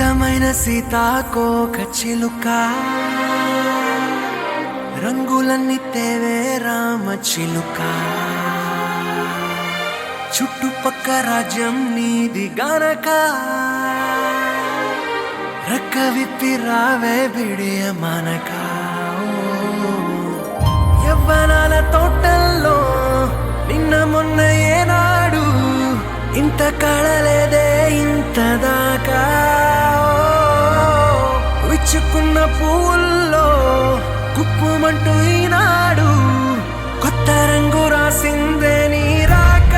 అందమైన సీతాకోక చిలుక రంగులన్నీ తేవే రామ చిలుక చుట్టుపక్క రాజ్యం నీది గనక రక్క విప్పి రావే బిడియ మనక యవ్వనాల తోటల్లో నిన్న మొన్న ఏనాడు ఇంత కళలేదే ఇంత దాకా విచ్చుకున్న పూల్లో కుప్పుమంటూ ఈనాడు కొత్త రంగు రాసిందే నీ రాక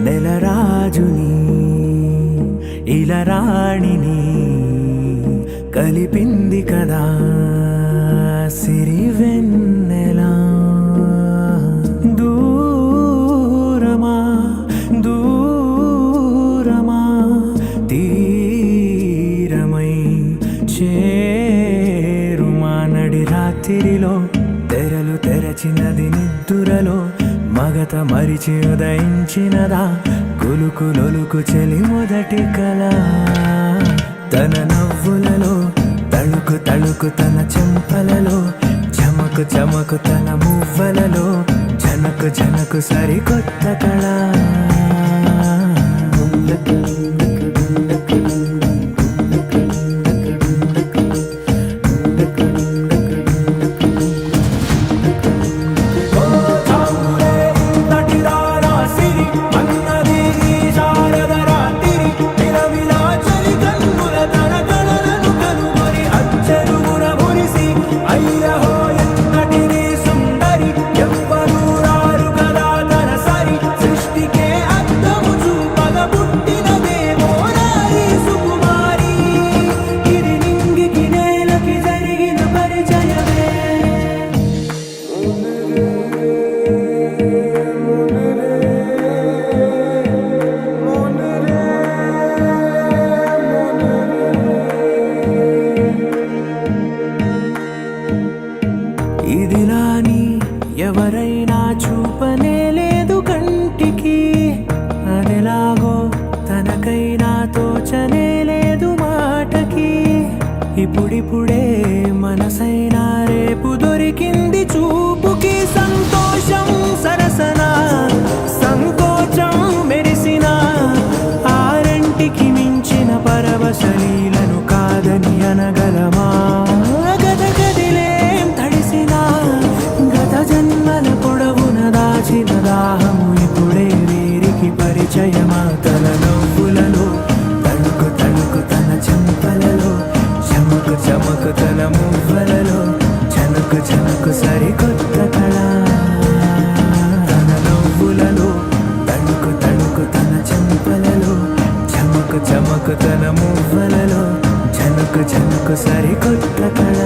నెలరాజుని ఇలరాణిని కలిపింది కదా సిరివెన్నెలా దూరమా దూరమా తీరమై చేరుమా నడి రాత్రిలో తెరలు తెరచినది నిద్దురలో మగత మరిచి ఉదయించినదా కులుకు లొలుకు చెలి మొదటి కళ తన నవ్వులలో తళుకు తళుకు తన చెంపలలో చమకు చమకు తన మువ్వలలో జనకు జనకు సరికొత్త కళ ఇదిలాని ఎవరైనా చూపనే లేదు కంటికి అదెలాగో తనకైనా తోచనే లేదు మాటకి ఇప్పుడిప్పుడే మనసైనా రేపు దొరికింది చూపుకి సంతోషం సరసన సంకోచం మెరిసిన ఆరంటికి మించిన పరవశలీలను కాదని అనగలమా దాహము ఇప్పుడే వీరికి పరిచయమా తన నవ్వులలో తణుకు తణుకు తన చెంపలలో చమకు చమకు తన మువ్వలలో చనకు చనకు సరికొత్త కళ తన నవ్వులలో తణుకు తణుకు తన చెంపలలో చమకు చమకు తన మువ్వలలో చనకు చనకు సరికొత్త కళ